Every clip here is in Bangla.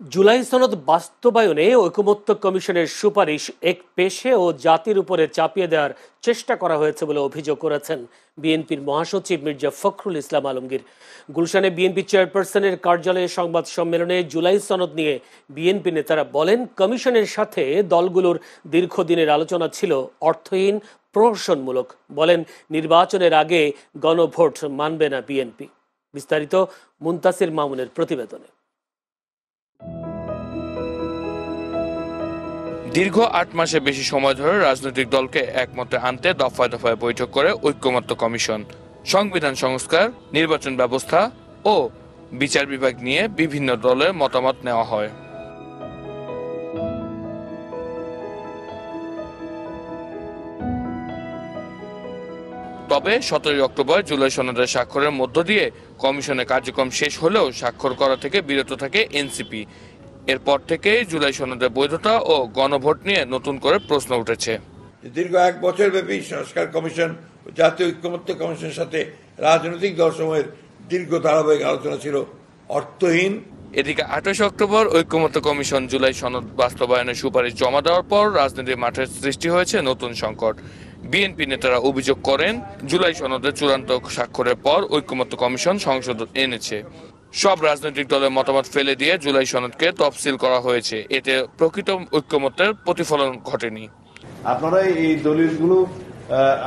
জুলাই সনদ বাস্তবায়নে ঐকমত্য কমিশনের সুপারিশ এক পেশে ও জাতির উপরে চাপিয়ে দেওয়ার চেষ্টা করা হয়েছে বলে অভিযোগ করেছেন বিএনপির মহাসচিব মির্জা ফখরুল ইসলাম আলমগীর। গুলশানে বিএনপি চেয়ারপারসনের কার্যালয়ে সংবাদ সম্মেলনে জুলাই সনদ নিয়ে বিএনপি নেতারা বলেন, কমিশনের সাথে দলগুলোর দীর্ঘদিনের আলোচনা ছিল অর্থহীন, প্রহসনমূলক। বলেন, নির্বাচনের আগে গণভোট মানবে না বিএনপি। বিস্তারিত মুনতাসির মামুনের প্রতিবেদনে। দীর্ঘ ৮ মাসের বেশি সময় ধরে রাজনৈতিক দলকে একমতে আনতে দফায় দফায় বৈঠক করে ঐকমত্য কমিশন। সংবিধান সংস্কার, নির্বাচন ব্যবস্থা ও বিচার বিভাগ নিয়ে বিভিন্ন দলের মতামত নেওয়া হয়। তবে 17 অক্টোবর জুলাই সনদের স্বাক্ষরের মধ্য দিয়ে কমিশনের কার্যক্রম শেষ হলেও স্বাক্ষর করা থেকে বিরত থাকে এনসিপি। এরপর থেকে জুলাই সনদের বৈধতা ও গণভোট নিয়ে নতুন করে প্রশ্ন উঠেছে। দীর্ঘ 1 বছর ব্যাপী সংস্কার কমিশন ও জাতীয় ঐকমত্য কমিশনের সাথে রাজনৈতিক দলসমূহের দীর্ঘ ধারাবাহিক আলোচনা ছিল অর্থহীন। এদিকে 28 অক্টোবর ঐকমত্য কমিশন জুলাই সনদ বাস্তবায়নের সুপারিশ জমা দেওয়ার পর রাজনীতির মাঠে সৃষ্টি হয়েছে নতুন সংকট। বিএনপি নেতারা অভিযোগ করেন, জুলাই সনদের চূড়ান্ত স্বাক্ষরের পর ঐকমত্য কমিশন সংশোধন এনেছে। সব রাজনৈতিক দলের মতামত ফেলে দিয়ে জুলাই সনদকে তফসিল করা হয়েছে। এতে প্রকৃত ঐকমত্যের প্রতিফলন ঘটেনি। আপনারা এই দলিলগুলো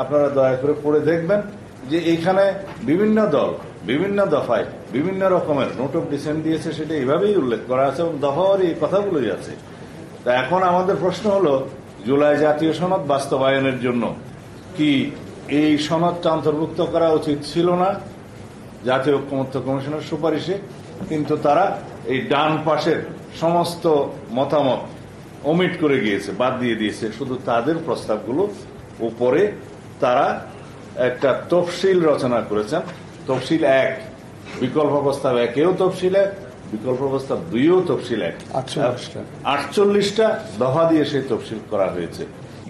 আপনারা দয়া করে পড়ে দেখবেন যে এখানে বিভিন্ন দল বিভিন্ন দফায় বিভিন্ন রকমের নোট অফ ডিসেন্ট দিয়েছে, সেটা এইভাবেই উল্লেখ করা আছে এবং দফাওয়ার এই কথাগুলোই আছে। তা এখন আমাদের প্রশ্ন হলো, জুলাই জাতীয় সনদ বাস্তবায়নের জন্য কি এই সনদটা অন্তর্ভুক্ত করা উচিত ছিল না জাতীয় ঐকমত্য কমিশনের সুপারিশে? কিন্তু তারা এই ডান পাশের সমস্ত মতামত ওমিট করে গিয়েছে, বাদ দিয়ে দিয়েছে। শুধু তাদের প্রস্তাবগুলো উপরে তারা একটা তফসিল রচনা করেছেন। তফসিল 1, বিকল্প প্রস্তাব 1-এও তফসিল 1, বিকল্প প্রস্তাব 2-এও তফসিল 1, 48টা দফা দিয়ে সেই তফসিল করা হয়েছে।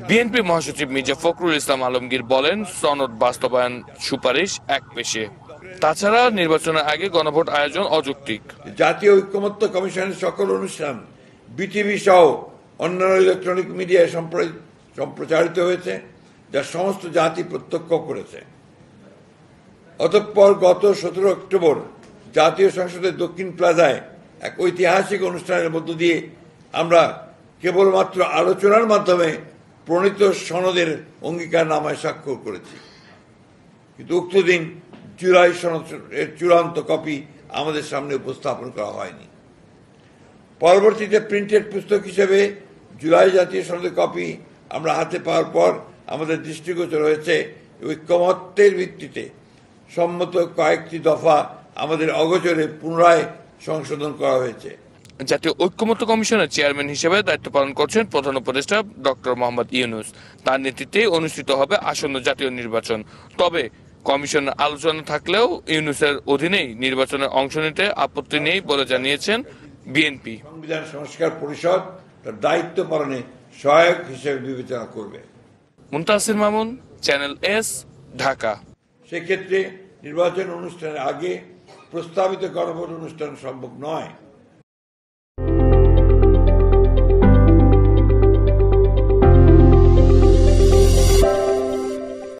বিএনপি মহাসচিব মির্জা ফখরুল ইসলাম আলমগীর বলেন, সনদ বাস্তবায়ন সুপারিশ এক পেশে। তাছাড়া নির্বাচনের আগে গণভোট আয়োজন অযৌক্তিক। জাতীয় ঐকমত্য কমিশনের সকল অনুষ্ঠান বিটিভি সহ অন্যান্য ইলেকট্রনিক মিডিয়ায় সম্প্রচারিত হয়েছে, যা সমস্ত জাতি প্রত্যক্ষ করেছে। অতঃপর গত 17 অক্টোবর জাতীয় সংসদের দক্ষিণ প্লাজায় এক ঐতিহাসিক অনুষ্ঠানের মধ্য দিয়ে আমরা কেবলমাত্র আলোচনার মাধ্যমে প্রণীত সনদের অঙ্গীকারনামায় স্বাক্ষর করেছি, কিন্তু উক্ত দিন জুলাই সনদের চূড়ান্ত কপি আমাদের সামনে উপস্থাপন করা হয়নি। পরবর্তীতে প্রিন্টেড পুস্তক হিসেবে জুলাই জাতীয় সনদের কপি আমরা হাতে পাওয়ার পর আমাদের দৃষ্টিগোচর হয়েছে ঐকমত্যের ভিত্তিতে সম্মত কয়েকটি দফা আমাদের অগোচরে পুনরায় সংশোধন করা হয়েছে। জাতীয় ঐকমত্য কমিশনের চেয়ারম্যান হিসেবে দায়িত্ব পালন করছেন প্রধান উপদেষ্টা ডক্টর মোহাম্মদ ইউনূস। তার নেতৃত্বে অনুষ্ঠিত হবে আসন্ন জাতীয় নির্বাচন। তবে কমিশনের আলোচনা থাকলেও ইউনূসের অধীনেই নির্বাচনে অংশ নিতে আপত্তি নেই বলে জানিয়েছেন বিএনপি। সংবিধান সংস্কার পরিষদ তার দায়িত্ব পালনে সহায়ক হিসেবে বিবেচনা করবে। Muntasir Mamun, channel S, Dhaka. সেক্ষেত্রে নির্বাচন অনুষ্ঠানের আগে প্রস্তাবিত গণভোট অনুষ্ঠান সম্ভব নয়।